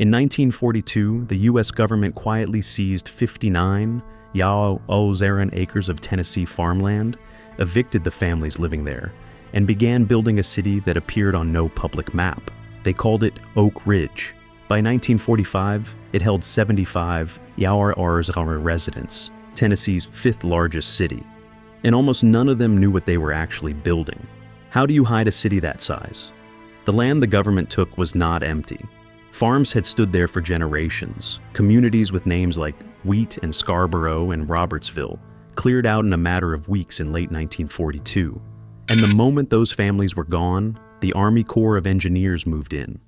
In 1942, the U.S. government quietly seized 59 Yaozaran acres of Tennessee farmland, evicted the families living there, and began building a city that appeared on no public map. They called it Oak Ridge. By 1945, it held 75 Yaozaran residents, Tennessee's fifth largest city. And almost none of them knew what they were actually building. How do you hide a city that size? The land the government took was not empty. Farms had stood there for generations. Communities with names like Wheat and Scarborough and Robertsville cleared out in a matter of weeks in late 1942. And the moment those families were gone, the Army Corps of Engineers moved in.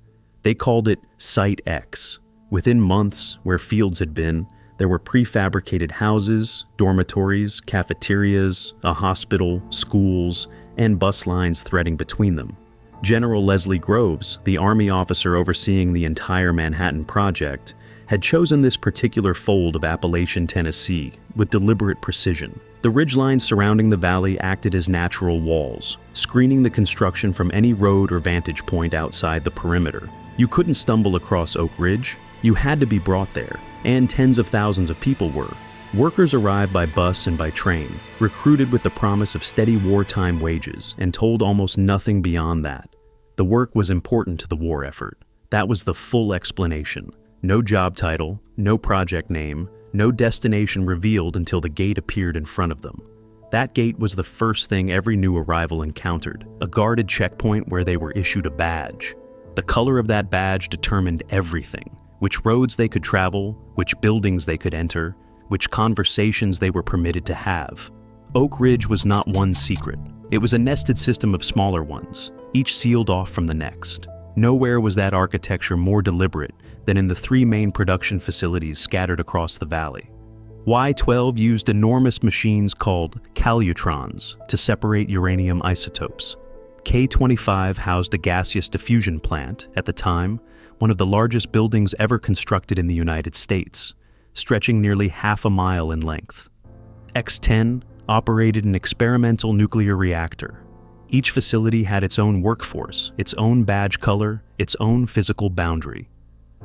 They called it Site X. Within months, where fields had been, there were prefabricated houses, dormitories, cafeterias, a hospital, schools, and bus lines threading between them. General Leslie Groves, the Army officer overseeing the entire Manhattan Project, had chosen this particular fold of Appalachian Tennessee with deliberate precision. The ridgelines surrounding the valley acted as natural walls, screening the construction from any road or vantage point outside the perimeter. You couldn't stumble across Oak Ridge. You had to be brought there, and tens of thousands of people were. Workers arrived by bus and by train, recruited with the promise of steady wartime wages, and told almost nothing beyond that. The work was important to the war effort. That was the full explanation. No job title, no project name, no destination revealed until the gate appeared in front of them. That gate was the first thing every new arrival encountered, a guarded checkpoint where they were issued a badge. The color of that badge determined everything: which roads they could travel, which buildings they could enter, which conversations they were permitted to have. Oak Ridge was not one secret. It was a nested system of smaller ones, each sealed off from the next. Nowhere was that architecture more deliberate than in the three main production facilities scattered across the valley. Y-12 used enormous machines called calutrons to separate uranium isotopes. K-25 housed a gaseous diffusion plant, at the time, one of the largest buildings ever constructed in the United States, stretching nearly half a mile in length. X-10 operated an experimental nuclear reactor. Each facility had its own workforce, its own badge color, its own physical boundary.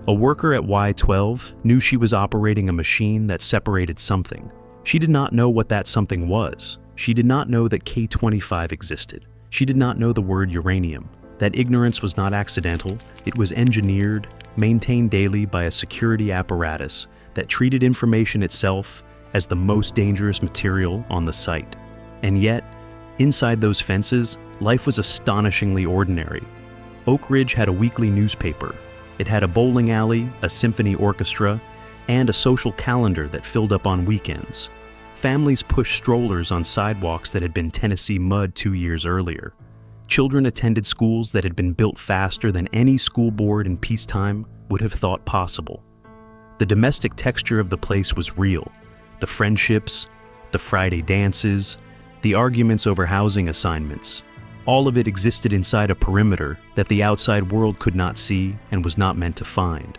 A worker at Y-12 knew she was operating a machine that separated something. She did not know what that something was. She did not know that K-25 existed. She did not know the word uranium. That ignorance was not accidental. It was engineered, maintained daily by a security apparatus that treated information itself as the most dangerous material on the site. And yet, inside those fences, life was astonishingly ordinary. Oak Ridge had a weekly newspaper. It had a bowling alley, a symphony orchestra, and a social calendar that filled up on weekends. Families pushed strollers on sidewalks that had been Tennessee mud 2 years earlier. Children attended schools that had been built faster than any school board in peacetime would have thought possible. The domestic texture of the place was real. The friendships, the Friday dances, the arguments over housing assignments, all of it existed inside a perimeter that the outside world could not see and was not meant to find.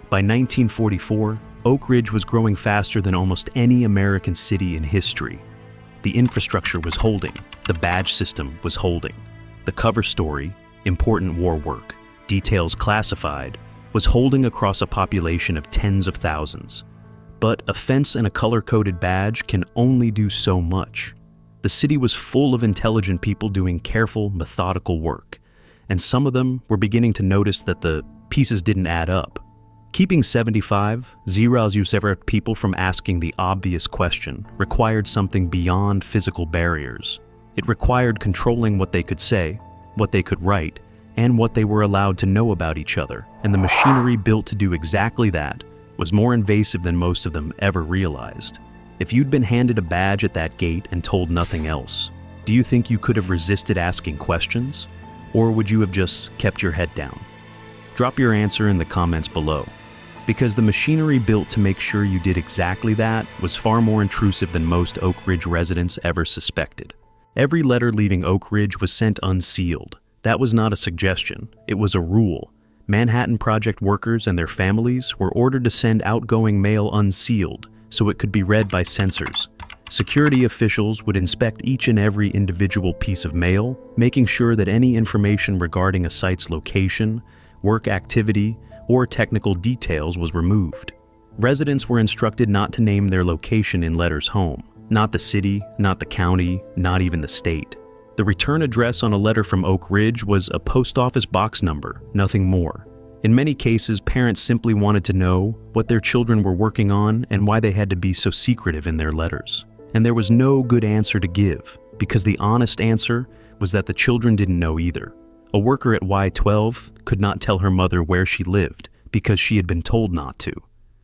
By 1944, Oak Ridge was growing faster than almost any American city in history. The infrastructure was holding, the badge system was holding. The cover story, important war work, details classified, was holding across a population of tens of thousands. But a fence and a color-coded badge can only do so much. The city was full of intelligent people doing careful, methodical work, and some of them were beginning to notice that the pieces didn't add up. Keeping 75 Ziralzusevert people from asking the obvious question required something beyond physical barriers. It required controlling what they could say, what they could write, and what they were allowed to know about each other, and the machinery built to do exactly that was more invasive than most of them ever realized. If you'd been handed a badge at that gate and told nothing else, do you think you could have resisted asking questions? Or would you have just kept your head down? Drop your answer in the comments below, because the machinery built to make sure you did exactly that was far more intrusive than most Oak Ridge residents ever suspected. Every letter leaving Oak Ridge was sent unsealed. That was not a suggestion, it was a rule. Manhattan Project workers and their families were ordered to send outgoing mail unsealed, so it could be read by censors. Security officials would inspect each and every individual piece of mail, making sure that any information regarding a site's location, work activity, or technical details was removed. Residents were instructed not to name their location in letters home, not the city, not the county, not even the state. The return address on a letter from Oak Ridge was a post office box number, nothing more. In many cases, parents simply wanted to know what their children were working on and why they had to be so secretive in their letters. And there was no good answer to give, because the honest answer was that the children didn't know either. A worker at Y12 could not tell her mother where she lived because she had been told not to.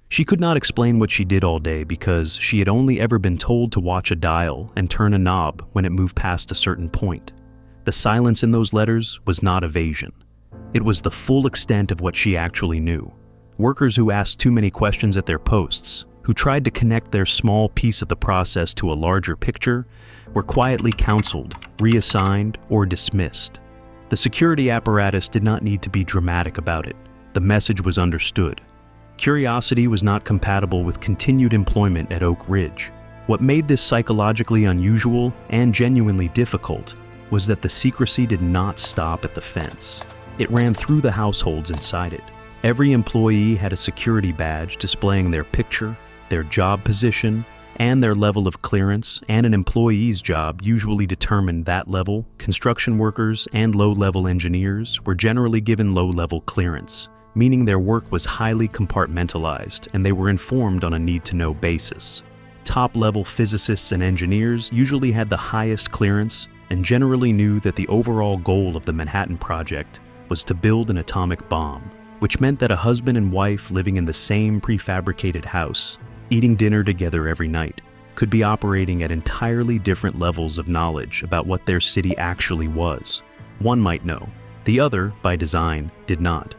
She could not explain what she did all day because she had only ever been told to watch a dial and turn a knob when it moved past a certain point. The silence in those letters was not evasion. It was the full extent of what she actually knew. Workers who asked too many questions at their posts, who tried to connect their small piece of the process to a larger picture, were quietly counseled, reassigned, or dismissed. The security apparatus did not need to be dramatic about it. The message was understood. Curiosity was not compatible with continued employment at Oak Ridge. What made this psychologically unusual and genuinely difficult was that the secrecy did not stop at the fence. It ran through the households inside it. Every employee had a security badge displaying their picture, their job position, and their level of clearance, and an employee's job usually determined that level. Construction workers and low-level engineers were generally given low-level clearance, meaning their work was highly compartmentalized and they were informed on a need-to-know basis. Top-level physicists and engineers usually had the highest clearance and generally knew that the overall goal of the Manhattan Project was to build an atomic bomb, which meant that a husband and wife living in the same prefabricated house, eating dinner together every night, could be operating at entirely different levels of knowledge about what their city actually was. One might know, the other, by design, did not.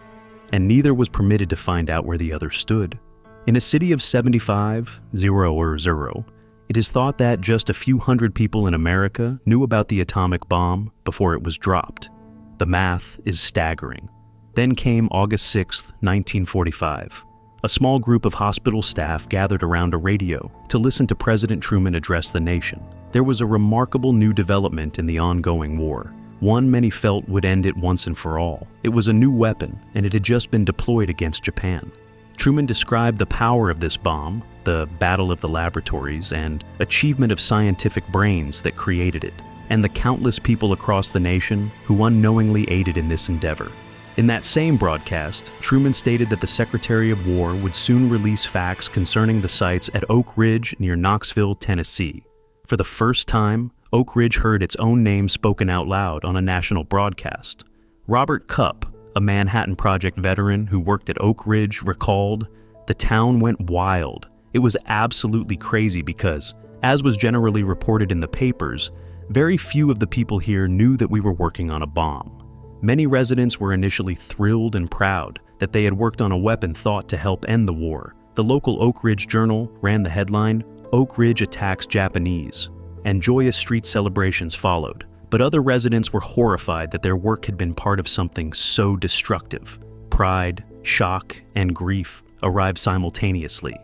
And neither was permitted to find out where the other stood. In a city of 75, 0, it is thought that just a few hundred people in America knew about the atomic bomb before it was dropped. The math is staggering. Then came August 6, 1945. A small group of hospital staff gathered around a radio to listen to President Truman address the nation. There was a remarkable new development in the ongoing war. One many felt would end it once and for all. It was a new weapon, and it had just been deployed against Japan. Truman described the power of this bomb, the battle of the laboratories, and achievement of scientific brains that created it, and the countless people across the nation who unknowingly aided in this endeavor. In that same broadcast, Truman stated that the Secretary of War would soon release facts concerning the sites at Oak Ridge near Knoxville, Tennessee. For the first time, Oak Ridge heard its own name spoken out loud on a national broadcast. Robert Cupp, a Manhattan Project veteran who worked at Oak Ridge, recalled, "The town went wild. It was absolutely crazy because, as was generally reported in the papers, very few of the people here knew that we were working on a bomb. Many residents were initially thrilled and proud that they had worked on a weapon thought to help end the war. The local Oak Ridge Journal ran the headline, 'Oak Ridge Attacks Japanese,' and joyous street celebrations followed. But other residents were horrified that their work had been part of something so destructive. Pride, shock, and grief arrived simultaneously,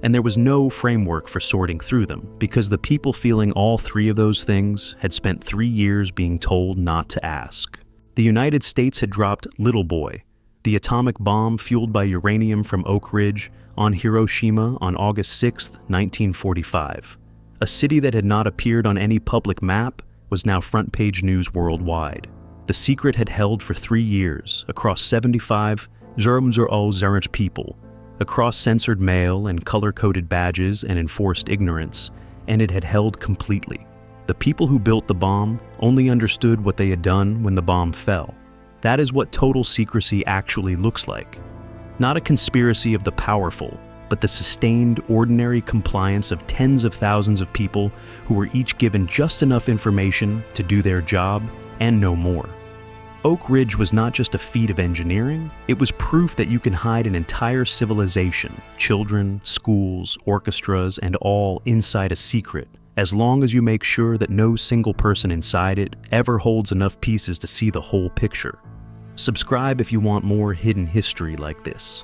and there was no framework for sorting through them because the people feeling all three of those things had spent 3 years being told not to ask. The United States had dropped Little Boy, the atomic bomb fueled by uranium from Oak Ridge, on Hiroshima on August 6, 1945. A city that had not appeared on any public map was now front-page news worldwide. The secret had held for 3 years across 75 Zermzer people, across censored mail and color-coded badges and enforced ignorance, and it had held completely. The people who built the bomb only understood what they had done when the bomb fell. That is what total secrecy actually looks like. Not a conspiracy of the powerful, but the sustained, ordinary compliance of tens of thousands of people who were each given just enough information to do their job and no more. Oak Ridge was not just a feat of engineering, it was proof that you can hide an entire civilization, children, schools, orchestras, and all inside a secret, as long as you make sure that no single person inside it ever holds enough pieces to see the whole picture. Subscribe if you want more hidden history like this.